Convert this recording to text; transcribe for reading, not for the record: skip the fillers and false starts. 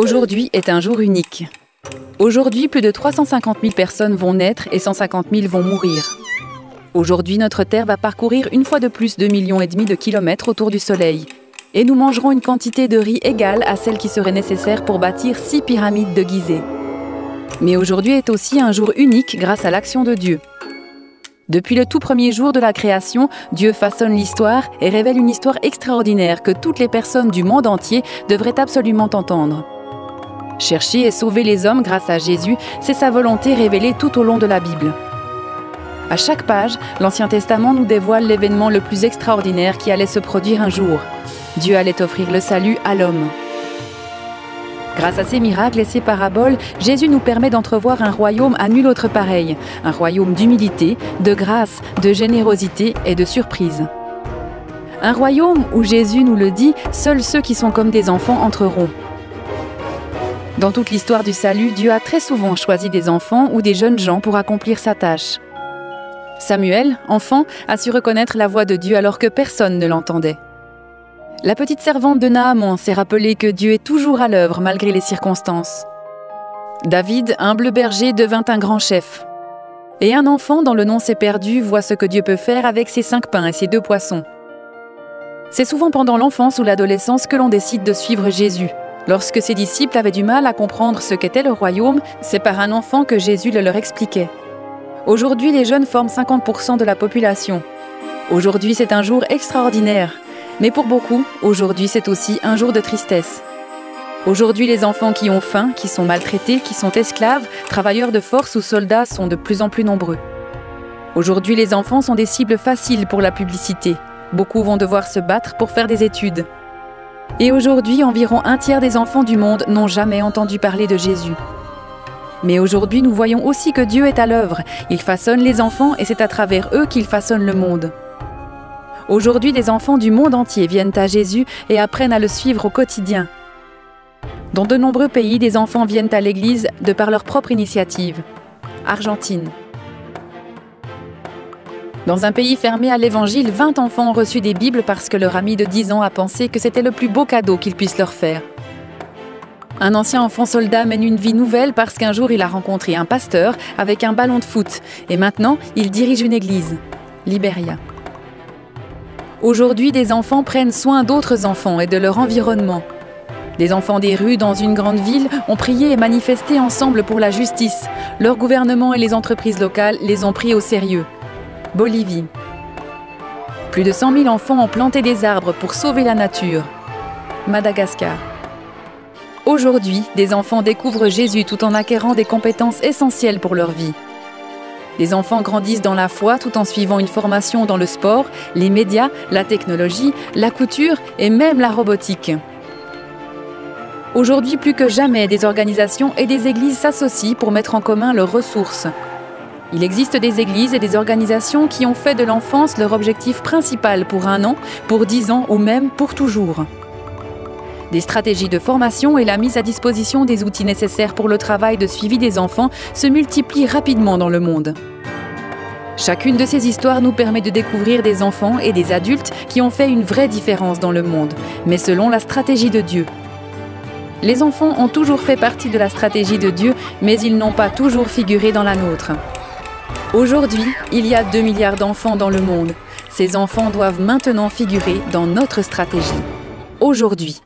Aujourd'hui est un jour unique. Aujourd'hui, plus de 350 000 personnes vont naître et 150 000 vont mourir. Aujourd'hui, notre Terre va parcourir une fois de plus 2,5 millions de kilomètres autour du Soleil. Et nous mangerons une quantité de riz égale à celle qui serait nécessaire pour bâtir 6 pyramides de Gizeh. Mais aujourd'hui est aussi un jour unique grâce à l'action de Dieu. Depuis le tout premier jour de la création, Dieu façonne l'histoire et révèle une histoire extraordinaire que toutes les personnes du monde entier devraient absolument entendre. Chercher et sauver les hommes grâce à Jésus, c'est sa volonté révélée tout au long de la Bible. À chaque page, l'Ancien Testament nous dévoile l'événement le plus extraordinaire qui allait se produire un jour. Dieu allait offrir le salut à l'homme. Grâce à ces miracles et ces paraboles, Jésus nous permet d'entrevoir un royaume à nul autre pareil, un royaume d'humilité, de grâce, de générosité et de surprise. Un royaume où Jésus nous le dit, seuls ceux qui sont comme des enfants entreront. Dans toute l'histoire du salut, Dieu a très souvent choisi des enfants ou des jeunes gens pour accomplir sa tâche. Samuel, enfant, a su reconnaître la voix de Dieu alors que personne ne l'entendait. La petite servante de Naaman s'est rappelée que Dieu est toujours à l'œuvre malgré les circonstances. David, humble berger, devint un grand chef. Et un enfant dont le nom s'est perdu voit ce que Dieu peut faire avec ses 5 pains et ses 2 poissons. C'est souvent pendant l'enfance ou l'adolescence que l'on décide de suivre Jésus. Lorsque ses disciples avaient du mal à comprendre ce qu'était le royaume, c'est par un enfant que Jésus le leur expliquait. Aujourd'hui, les jeunes forment 50% de la population. Aujourd'hui, c'est un jour extraordinaire. Mais pour beaucoup, aujourd'hui, c'est aussi un jour de tristesse. Aujourd'hui, les enfants qui ont faim, qui sont maltraités, qui sont esclaves, travailleurs de force ou soldats sont de plus en plus nombreux. Aujourd'hui, les enfants sont des cibles faciles pour la publicité. Beaucoup vont devoir se battre pour faire des études. Et aujourd'hui, environ 1/3 des enfants du monde n'ont jamais entendu parler de Jésus. Mais aujourd'hui, nous voyons aussi que Dieu est à l'œuvre. Il façonne les enfants et c'est à travers eux qu'il façonne le monde. Aujourd'hui, des enfants du monde entier viennent à Jésus et apprennent à le suivre au quotidien. Dans de nombreux pays, des enfants viennent à l'église de par leur propre initiative. Argentine. Dans un pays fermé à l'évangile, 20 enfants ont reçu des Bibles parce que leur ami de 10 ans a pensé que c'était le plus beau cadeau qu'ils puissent leur faire. Un ancien enfant soldat mène une vie nouvelle parce qu'un jour il a rencontré un pasteur avec un ballon de foot et maintenant il dirige une église. Libéria. Aujourd'hui, des enfants prennent soin d'autres enfants et de leur environnement. Des enfants des rues dans une grande ville ont prié et manifesté ensemble pour la justice. Leur gouvernement et les entreprises locales les ont pris au sérieux. Bolivie. Plus de 100 000 enfants ont planté des arbres pour sauver la nature. Madagascar. Aujourd'hui, des enfants découvrent Jésus tout en acquérant des compétences essentielles pour leur vie. Les enfants grandissent dans la foi tout en suivant une formation dans le sport, les médias, la technologie, la couture et même la robotique. Aujourd'hui, plus que jamais, des organisations et des églises s'associent pour mettre en commun leurs ressources. Il existe des églises et des organisations qui ont fait de l'enfance leur objectif principal pour 1 an, pour 10 ans ou même pour toujours. Des stratégies de formation et la mise à disposition des outils nécessaires pour le travail de suivi des enfants se multiplient rapidement dans le monde. Chacune de ces histoires nous permet de découvrir des enfants et des adultes qui ont fait une vraie différence dans le monde, mais selon la stratégie de Dieu. Les enfants ont toujours fait partie de la stratégie de Dieu, mais ils n'ont pas toujours figuré dans la nôtre. Aujourd'hui, il y a 2 milliards d'enfants dans le monde. Ces enfants doivent maintenant figurer dans notre stratégie. Aujourd'hui.